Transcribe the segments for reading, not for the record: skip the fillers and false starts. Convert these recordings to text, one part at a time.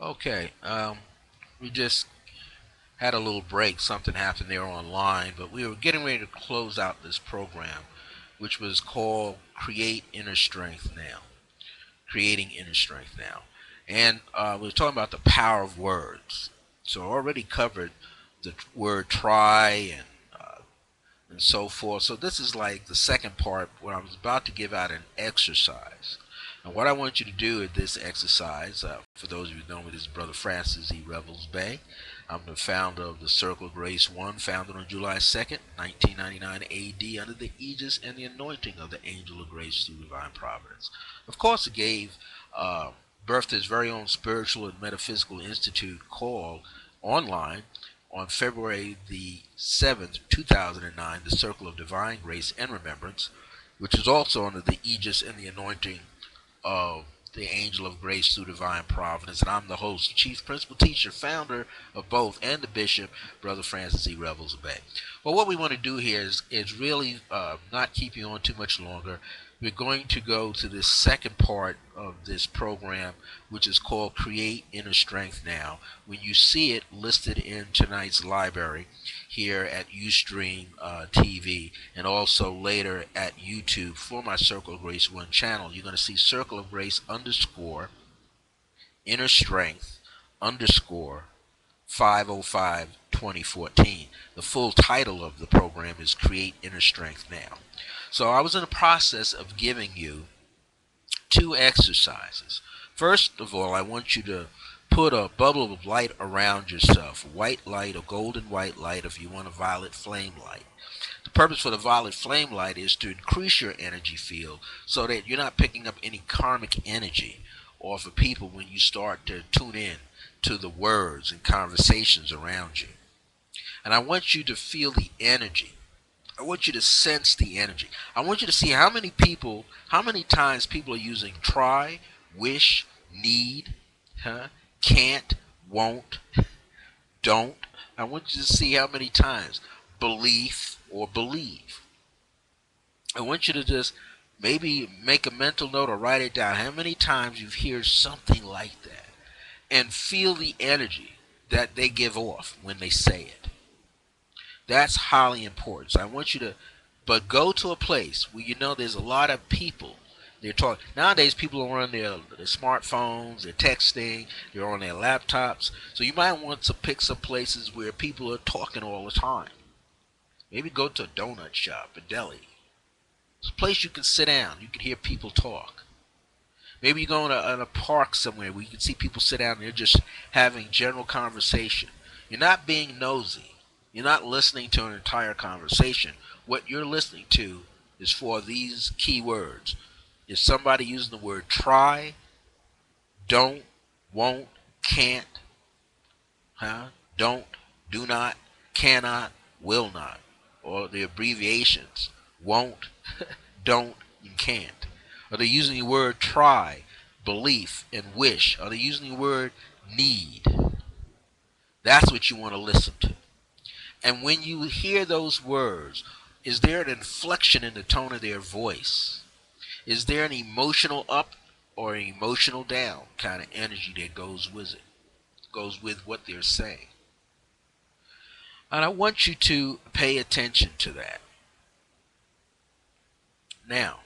Okay, we just had a little break. Something happened there online, but we were getting ready to close out this program, which was called Create Inner Strength Now. Creating Inner Strength Now. And we were talking about the power of words. So I already covered the word try and so forth. So this is like the second part where I was about to give out an exercise. And what I want you to do with this exercise, for those of you who know me, this is Brother Francis E. Revels-Bey. I'm the founder of the Circle of Grace One, founded on July 2nd, 1999 AD, under the aegis and the anointing of the Angel of Grace through divine providence. Of course, it gave uh, birth to his very own spiritual and metaphysical institute called online on February the 7th, 2009, the Circle of Divine Grace and Remembrance, which is also under the aegis and the anointing of the Angel of Grace through Divine Providence. And I'm the host, Chief Principal Teacher, founder of both, and the Bishop, Brother Francis E. Revels-Bey. Well, what we want to do here is really not keep you on too much longer. We're going to go to this second part of this program, which is called Create Inner Strength Now. When you see it listed in tonight's library here at Ustream TV, and also later at YouTube for my Circle of Grace 1 channel, you're going to see Circle of Grace underscore Inner Strength underscore 505 2014. The full title of the program is Create Inner Strength Now. So I was in the process of giving you two exercises. First of all, I want you to put a bubble of light around yourself, white light, a golden white light, if you want a violet flame light. The purpose for the violet flame light is to increase your energy field so that you're not picking up any karmic energy off of people when you start to tune in to the words and conversations around you. And I want you to feel the energy. I want you to sense the energy. I want you to see how many times people are using try, wish, need, can't, won't, don't. I want you to see how many times belief or believe. I want you to just maybe make a mental note or write it down how many times you've heard something like that, and feel the energy that they give off when they say it. That's highly important. So I want you to, but go to a place where you know there's a lot of people. They're talking nowadays. People are on their smartphones, they're texting, they're on their laptops. So you might want to pick some places where people are talking all the time. Maybe go to a donut shop, a deli. It's a place you can sit down. You can hear people talk. Maybe you go in a park somewhere where you can see people sit down and they're just having general conversation. You're not being nosy. You're not listening to an entire conversation. What you're listening to is for these key words. Is somebody using the word try, don't, won't, can't, don't, do not, cannot, will not, or the abbreviations won't, don't, and can't? Are they using the word try, belief, and wish? Are they using the word need? That's what you want to listen to. And when you hear those words, is there an inflection in the tone of their voice? Is there an emotional up or an emotional down kind of energy that goes with it, goes with what they're saying? And I want you to pay attention to that. Now,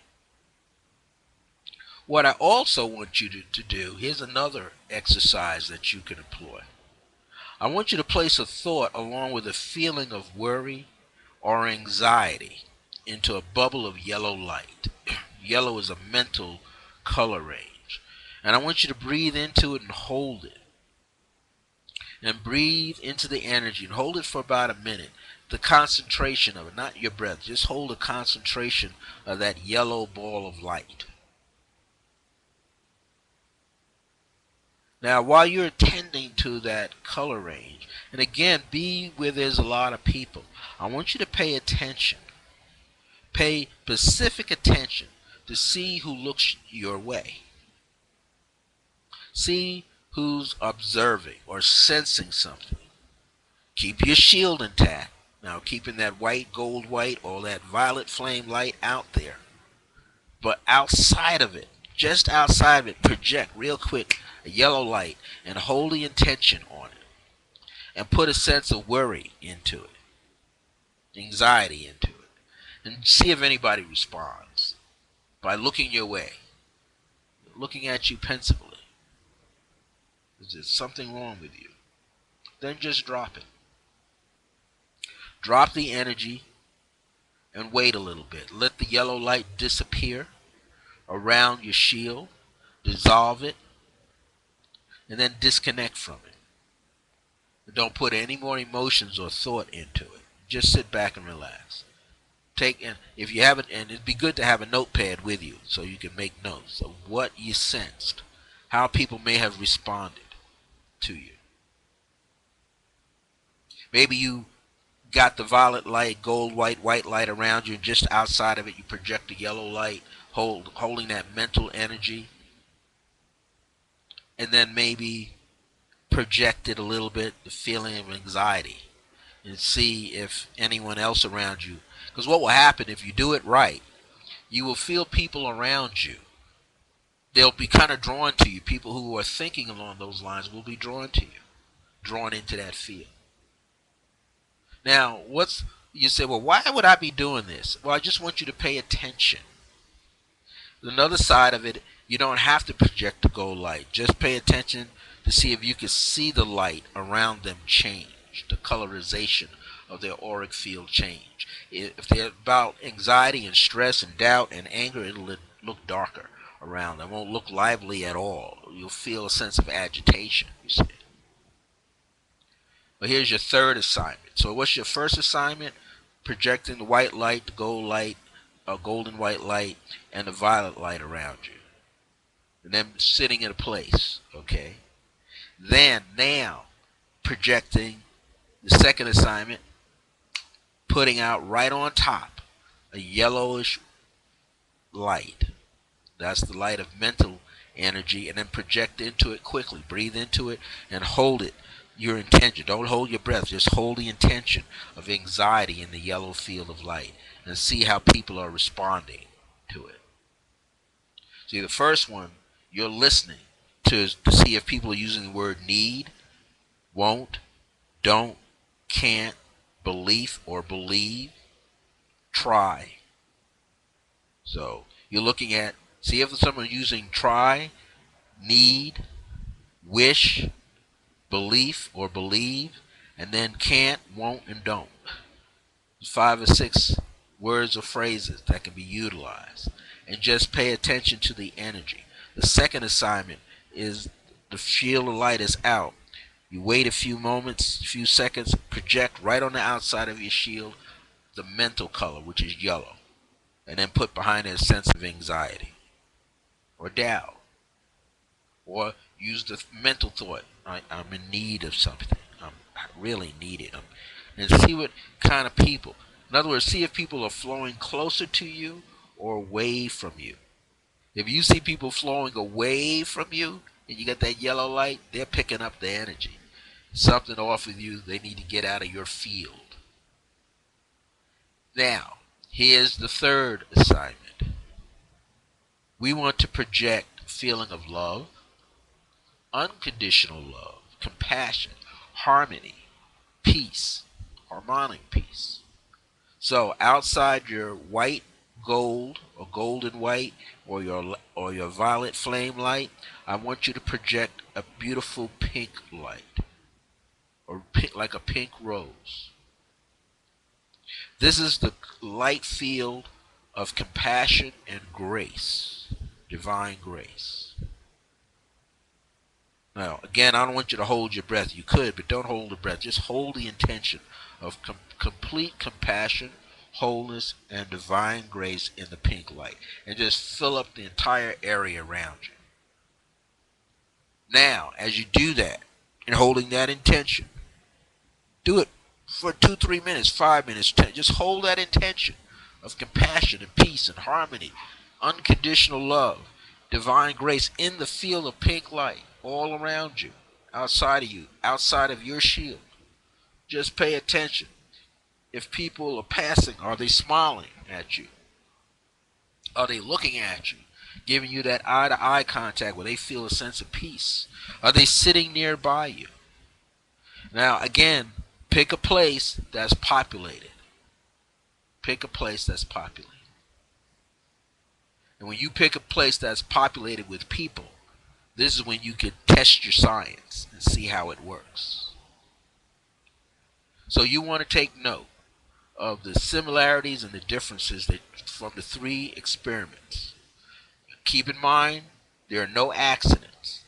what I also want you to do, here's another exercise that you can employ. I want you to place a thought along with a feeling of worry or anxiety into a bubble of yellow light. Yellow is a mental color range. And I want you to breathe into it and hold it. And breathe into the energy and hold it for about a minute. The concentration of it, not your breath. Just hold the concentration of that yellow ball of light. Now, while you're attending to that color range, and again, be where there's a lot of people, I want you to pay attention. Pay specific attention to see who looks your way. See who's observing or sensing something. Keep your shield intact. Now, keeping that white, gold white, or that violet flame light out there. But outside of it, just outside of it, project real quick a yellow light and hold the intention on it and put a sense of worry into it, anxiety into it, and see if anybody responds by looking your way, looking at you pensively. Is there something wrong with you? Then just drop it. Drop the energy and wait a little bit. Let the yellow light disappear around your shield, dissolve it, and then disconnect from it. Don't put any more emotions or thought into it. Just sit back and relax. If you haven't, and it'd be good to have a notepad with you so you can make notes of what you sensed, how people may have responded to you. Maybe you got the violet light, gold, white light around you, and just outside of it you project a yellow light, holding that mental energy, and then maybe project it a little bit, the feeling of anxiety, and see if anyone else around you. Because what will happen if you do it right, you will feel people around you. They'll be kind of drawn to you. People who are thinking along those lines will be drawn to you, drawn into that field. Now, you say, well, why would I be doing this? Well, I just want you to pay attention. Another side of it, you don't have to project the gold light. Just pay attention to see if you can see the light around them change, the colorization of their auric field change. If they're about anxiety and stress and doubt and anger, it'll look darker around them. It won't look lively at all. You'll feel a sense of agitation, you see. But here's your third assignment. So what's your first assignment? Projecting the white light, the gold light, golden white light, and the violet light around you. And then sitting in a place, okay? Then, now, projecting the second assignment, putting out right on top a yellowish light. That's the light of mental energy, and then project into it quickly. Breathe into it and hold it. Your intention. Don't hold your breath. Just hold the intention of anxiety in the yellow field of light and see how people are responding to it. See, the first one, you're listening to see if people are using the word need, won't, don't, can't, belief, or believe, try. So you're looking at, see if someone's using try, need, wish, belief or believe, and then can't, won't, and don't. 5 or 6 words or phrases that can be utilized. And just pay attention to the energy. The second assignment is the shield of light is out. You wait a few moments, a few seconds, project right on the outside of your shield the mental color, which is yellow. And then put behind it a sense of anxiety or doubt. Or use the mental thought, I'm in need of something. I really need it. And see what kind of people. In other words, see if people are flowing closer to you or away from you. If you see people flowing away from you and you got that yellow light, they're picking up the energy. Something off with you they need to get out of your field. Now, here's the third assignment. We want to project a feeling of love, unconditional love, compassion, harmony, peace, harmonic peace. So outside your white, gold, or golden white, or your violet flame light, I want you to project a beautiful pink light, or like a pink rose. This is the light field of compassion and grace, divine grace. Now, again, I don't want you to hold your breath. You could, but don't hold the breath. Just hold the intention of complete compassion, wholeness, and divine grace in the pink light. And just fill up the entire area around you. Now, as you do that, and holding that intention, do it for 2-3 minutes, 5 minutes, 10. Just hold that intention of compassion and peace and harmony, unconditional love, divine grace in the field of pink light all around you, outside of your shield. Just pay attention. If people are passing, are they smiling at you? Are they looking at you? giving you that eye-to-eye contact where they feel a sense of peace? Are they sitting nearby you? Now, again, pick a place that's populated. Pick a place that's populated. And when you pick a place that's populated with people, this is when you can test your science and see how it works. So you want to take note of the similarities and the differences that from the three experiments. Keep in mind, there are no accidents.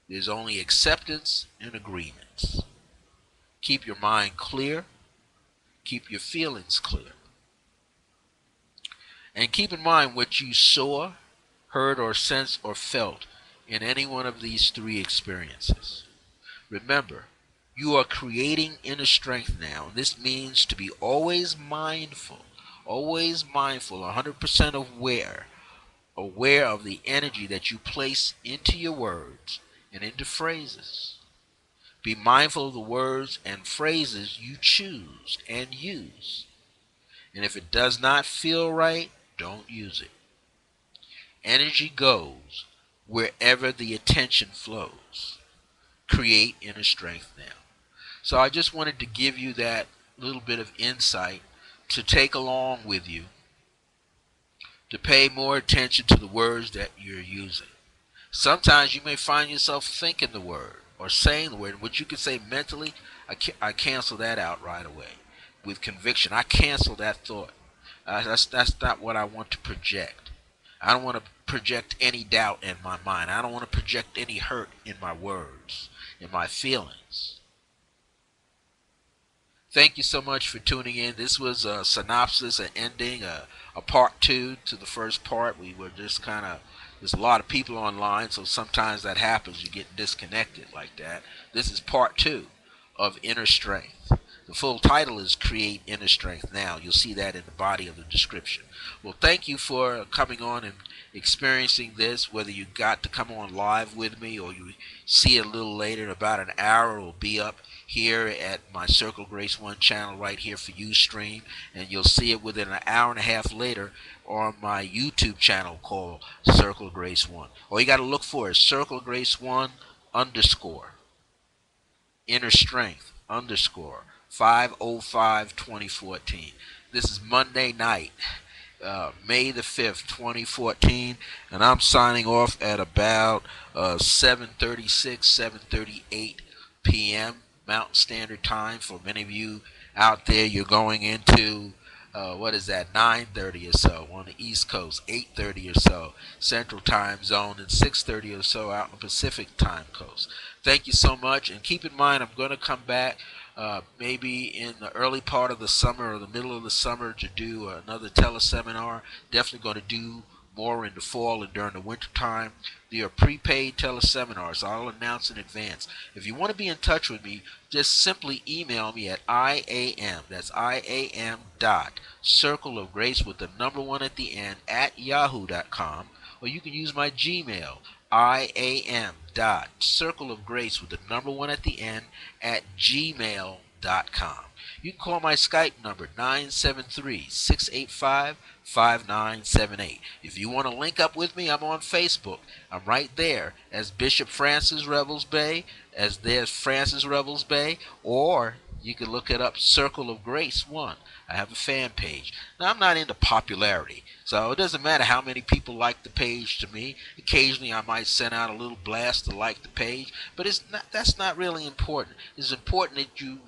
There's only acceptance and agreements. Keep your mind clear. Keep your feelings clear. And keep in mind what you saw, heard, or sensed, or felt in any one of these three experiences. Remember, you are creating inner strength now. This means to be always mindful, 100% aware of the energy that you place into your words and into phrases. Be mindful of the words and phrases you choose and use. And if it does not feel right, don't use it. Energy goes wherever the attention flows. Create inner strength now. So I just wanted to give you that little bit of insight to take along with you, to pay more attention to the words that you're using. Sometimes you may find yourself thinking the word or saying the word, which you can say mentally, I cancel that out right away with conviction. I cancel that thought. That's not what I want to project. I don't want to project any doubt in my mind. I don't want to project any hurt in my words, in my feelings. Thank you so much for tuning in. This was a synopsis, an ending, a part two to the first part. We were just kind of, there's a lot of people online, so sometimes that happens. You get disconnected like that. This is part two of Inner Strength. The full title is Create Inner Strength Now. You'll see that in the body of the description. Well, thank you for coming on and experiencing this, whether you got to come on live with me or you see it a little later. In about an hour, it will be up here at my Circle Grace 1 channel right here for Ustream, and you'll see it within an hour and a half later on my YouTube channel called Circle Grace 1. All you got to look for is Circle Grace 1 _ Inner Strength _ 5/05/2014. This is Monday night, May the 5th, 2014, and I'm signing off at about 7:36, 7:38 p.m. Mountain Standard Time. For many of you out there, you're going into what is that, 9:30 or so on the East Coast, 8:30 or so Central Time Zone, and 6:30 or so out on the Pacific Time Coast. Thank you so much, and keep in mind I'm going to come back maybe in the early part of the summer or the middle of the summer to do another teleseminar. Definitely going to do more in the fall and during the winter time. They are prepaid teleseminars. I'll announce in advance. If you want to be in touch with me, just simply email me at IAM. That's IAM dot Circle of Grace with the number 1 at the end at yahoo.com. Or you can use my Gmail, IAM dot Circle of Grace with the number 1 at the end at gmail.com. You can call my Skype number 973-685-5978. If you want to link up with me, I'm on Facebook. I'm right there as Bishop Francis Revels-Bey, as there's Francis Revels-Bey, or you can look it up, Circle of Grace 1. I have a fan page. Now, I'm not into popularity, so it doesn't matter how many people like the page to me. Occasionally, I might send out a little blast to like the page, but that's not really important. It's important that you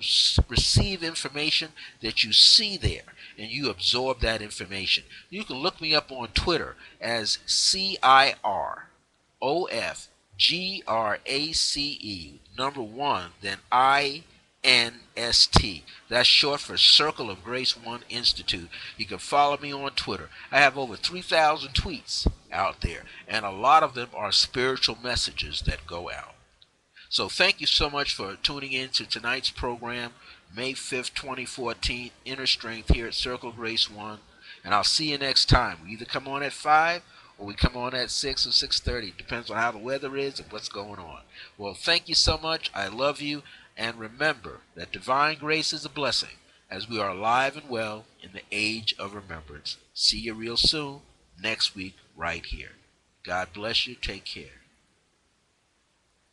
receive information that you see there, and you absorb that information. You can look me up on Twitter as CIROFGRACE, number 1, then INST. That's short for Circle of Grace 1 Institute. You can follow me on Twitter. I have over 3,000 tweets out there, and a lot of them are spiritual messages that go out. So thank you so much for tuning in to tonight's program, May 5th, 2014, Inner Strength here at Circle Grace 1. And I'll see you next time. We either come on at 5 or we come on at 6 or 6:30. Depends on how the weather is and what's going on. Well, thank you so much. I love you. And remember that divine grace is a blessing as we are alive and well in the age of remembrance. See you real soon next week right here. God bless you. Take care.